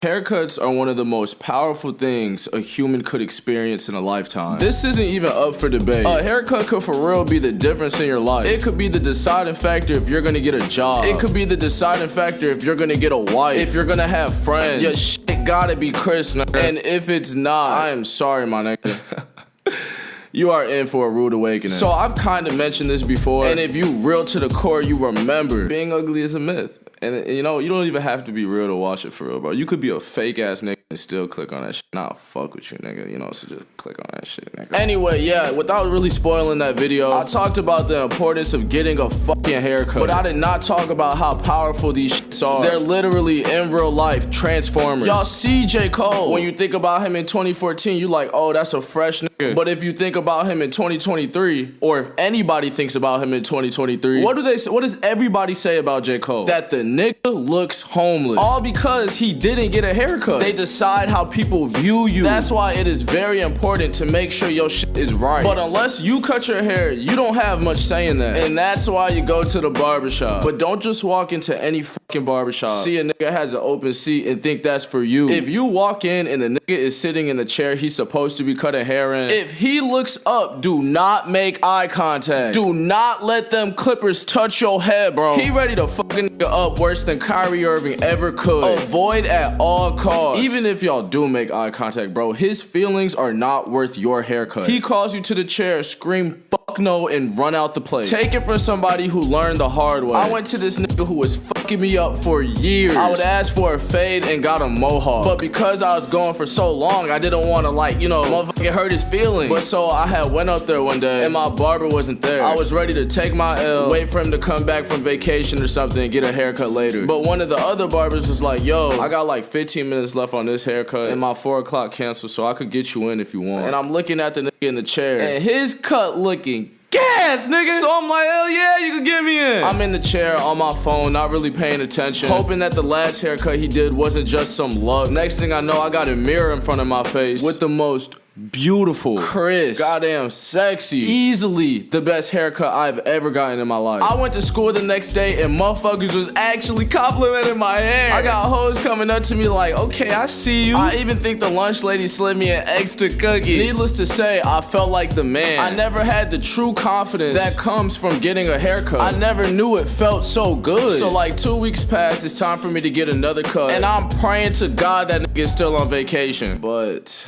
Haircuts are one of the most powerful things a human could experience in a lifetime. This isn't even up for debate. A haircut could for real be the difference in your life. It could be the deciding factor if you're gonna get a job. It could be the deciding factor if you're gonna get a wife, if you're gonna have friends. Your shit gotta be crisp, nigga. And if it's not, I am sorry, my nigga. You are in for a rude awakening. So I've kind of mentioned this before, and if you real to the core, you remember being ugly is a myth. And you know, you don't even have to be real to watch it for real, bro. You could be a fake ass nigga and still click on that shit. Nah, fuck with you, nigga. You know, so just click on that shit, nigga. Anyway, yeah, without really spoiling that video, I talked about the importance of getting a fucking haircut. But I did not talk about how powerful these shits are. They're literally, in real life, transformers. Y'all see J. Cole. When you think about him in 2014, you like, oh, that's a fresh nigga. But if you think about him in 2023, or if anybody thinks about him in 2023, what does everybody say about J. Cole? That the nigga looks homeless. All because he didn't get a haircut. They decide how people view you. That's why it is very important to make sure your shit is right. But unless you cut your hair, you don't have much say in that. And that's why you go to the barbershop. But don't just walk into any fucking barbershop, see a nigga has an open seat and think that's for you. If you walk in and the nigga is sitting in the chair he's supposed to be cutting hair in, if he looks up, do not make eye contact. Do not let them clippers touch your head, bro. He ready to fucking nigga up worse than Kyrie Irving ever could. Avoid at all costs. Even if y'all do make eye contact, bro, his feelings are not worth your haircut. He calls you to the chair, scream fuck no, and run out the place. Take it from somebody who learned the hard way. I went to this nigga who was fucking me up for years. I would ask for a fade and got a mohawk. But because I was going for so long, I didn't want to, like, you know, motherfucking hurt his feelings. But so I had went up there one day and my barber wasn't there. I was ready to take my L, wait for him to come back from vacation or something and get a haircut later. But one of the other barbers was like, yo, I got like 15 minutes left on this haircut and my 4 o'clock canceled, so I could get you in if you want. And I'm looking at the nigga in the chair and his cut looking gas, nigga. So I'm like, hell yeah, you can get me in. I'm in the chair on my phone, not really paying attention, hoping that the last haircut he did wasn't just some luck. Next thing I know, I got a mirror in front of my face with the most beautiful, crisp, goddamn sexy, easily the best haircut I've ever gotten in my life. I went to school the next day and motherfuckers was actually complimenting my hair. I got hoes coming up to me like, okay, I see you. I even think the lunch lady slid me an extra cookie. Needless to say, I felt like the man. I never had the true confidence that comes from getting a haircut. I never knew it felt so good. So like 2 weeks passed, it's time for me to get another cut. And I'm praying to God that nigga is still on vacation. But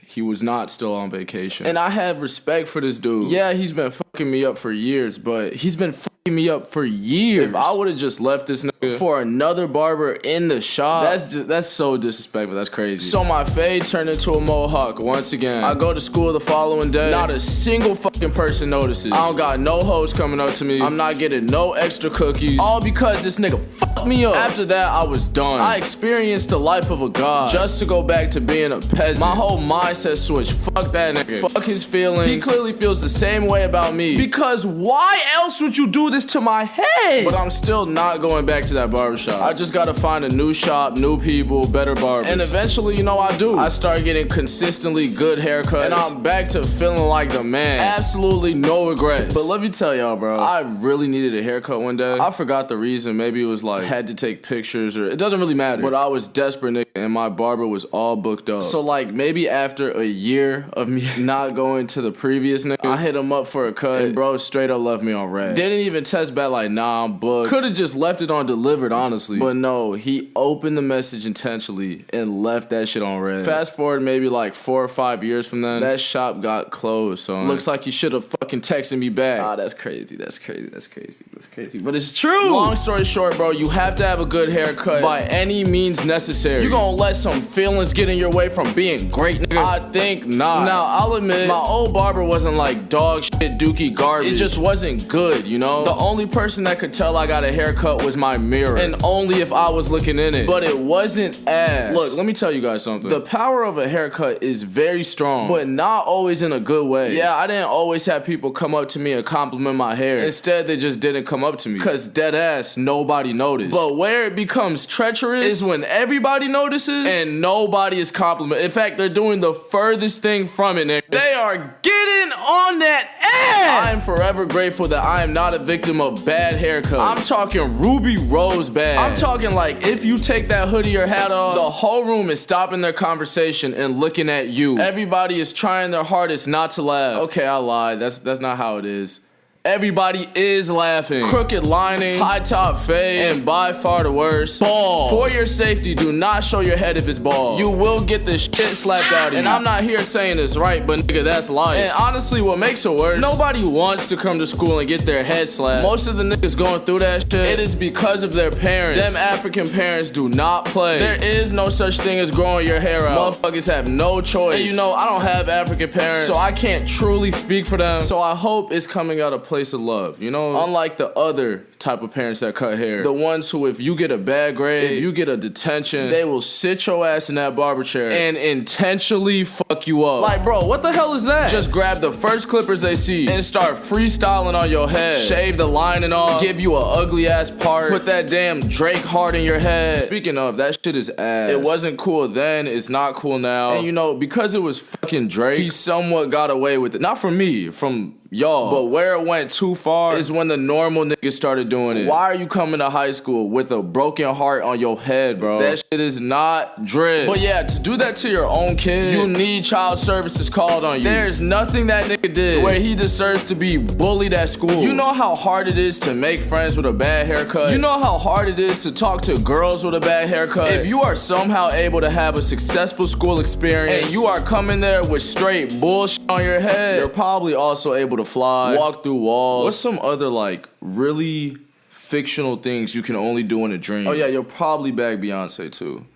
he was not still on vacation. And I have respect for this dude. Yeah, he's been fucking me up for years, but he's been fucking me up for years. If I would have just left this nigga for another barber in the shop, that's so disrespectful. That's crazy. So my fade turned into a mohawk once again. I go to school the following day. Not a single fucking person notices. I don't got no hoes coming up to me. I'm not getting no extra cookies. All because this nigga fucked me up. After that, I was done. I experienced the life of a god just to go back to being a peasant. My whole mindset switch. Fuck that nigga. Fuck his feelings. He clearly feels the same way about me. Because why else would you do this to my head? But I'm still not going back to that barbershop. I just gotta find a new shop, new people, better barbers. And eventually, you know, I do. I start getting consistently good haircuts and I'm back to feeling like the man. Absolutely no regrets. But let me tell y'all, bro, I really needed a haircut one day. I forgot the reason. Maybe it was like, had to take pictures or it doesn't really matter. But I was desperate, nigga, and my barber was all booked up. So like maybe after a year of me not going to the previous nigga, I hit him up for a cut and bro straight up left me on red. Didn't even text back like, nah, I'm booked. Could've just left it on delivered, honestly. But no, he opened the message intentionally and left that shit on red. Fast forward maybe like 4 or 5 years from then, that shop got closed, so looks like he should've fucking texted me back. Ah, that's crazy, that's crazy, that's crazy, that's crazy. But it's true! Long story short, bro, you have to have a good haircut by any means necessary. You gonna let some feelings get in your way from being great, nigga? I think not. Now, I'll admit, my old barber wasn't like dog shit dookie garbage. It just wasn't good, you know? The only person that could tell I got a haircut was my mirror, and only if I was looking in it. But it wasn't ass. Look, let me tell you guys something. The power of a haircut is very strong, but not always in a good way. Yeah, I didn't always have people people come up to me and compliment my hair. Instead, they just didn't come up to me. Cause dead ass, nobody noticed. But where it becomes treacherous is when everybody notices and nobody is complimenting. In fact, they're doing the furthest thing from it, nigga. They are getting on that ass! I am forever grateful that I am not a victim of bad haircuts. I'm talking ruby rose bad. I'm talking like if you take that hoodie or hat off, the whole room is stopping their conversation and looking at you. Everybody is trying their hardest not to laugh. Okay, I lied. That's not how it is. Everybody is laughing. Crooked lining, high top fade, and by far the worst, bald. For your safety, do not show your head if it's bald. You will get this shit slapped out of you. And I'm not here saying this right, but nigga, that's life. And honestly, what makes it worse, nobody wants to come to school and get their head slapped. Most of the niggas going through that shit, it is because of their parents. Them African parents do not play. There is no such thing as growing your hair out. Motherfuckers have no choice. And you know, I don't have African parents, so I can't truly speak for them. So I hope it's coming out of place of love, you know? Unlike the other type of parents that cut hair. The ones who, if you get a bad grade, if you get a detention, they will sit your ass in that barber chair and intentionally fuck you up. Like, bro, what the hell is that? Just grab the first clippers they see and start freestyling on your head. Shave the lining off, give you a ugly ass part, put that damn Drake heart in your head. Speaking of, that shit is ass. It wasn't cool then, it's not cool now. And you know, because it was fucking Drake, he somewhat got away with it. Not from me, from y'all. But where it went too far is when the normal niggas started doing it. Why are you coming to high school with a broken heart on your head, bro? That shit is not dread. But yeah, to do that to your own kid, you need child services called on you. There's nothing that nigga did where he deserves to be bullied at school. You know how hard it is to make friends with a bad haircut? You know how hard it is to talk to girls with a bad haircut? If you are somehow able to have a successful school experience and you are coming there with straight bullshit on your head, you're probably also able to fly, walk through walls. What's some other like really fictional things you can only do in a dream? Oh yeah, you'll probably bag Beyonce too.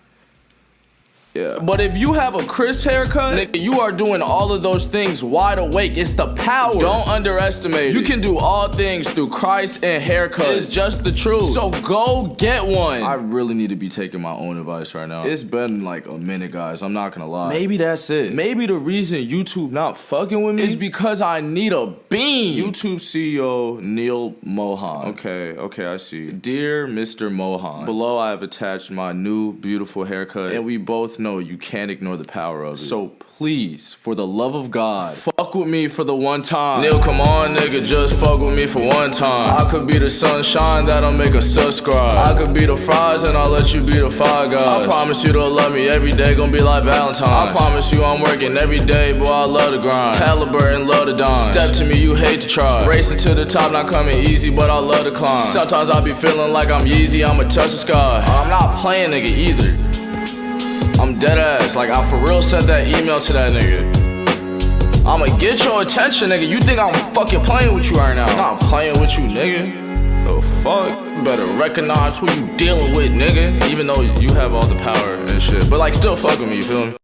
Yeah. But if you have a crisp haircut, nigga, you are doing all of those things wide awake. It's the power. Don't underestimate it. You can do all things through Christ and haircuts. It's just the truth. So go get one. I really need to be taking my own advice right now. It's been like a minute, guys. I'm not gonna lie. Maybe that's it. Maybe the reason YouTube not fucking with me is because I need a beam. YouTube CEO Neil Mohan. Okay, I see. Dear Mr. Mohan, below I have attached my new beautiful haircut, and we both know you can't ignore the power of it. So please, for the love of God, fuck with me for the one time. Neil, come on, nigga, just fuck with me for one time. I could be the sunshine that'll make a subscribe. I could be the fries and I'll let you be the Five Guys. I promise you to love me every day, gonna be like Valentine's. I promise you I'm working every day, boy, I love the grind. Halliburton, love the dime. Step to me, you hate to try. Racing to the top, not coming easy, but I love to climb. Sometimes I be feeling like I'm Yeezy, I'ma touch the sky. I'm not playing, nigga, either. I'm dead ass, like I for real sent that email to that nigga. I'ma get your attention, nigga. You think I'm fucking playing with you right now? I'm not playing with you, nigga. The fuck? Better recognize who you dealing with, nigga. Even though you have all the power and shit. But like still fuck with me, you feel me?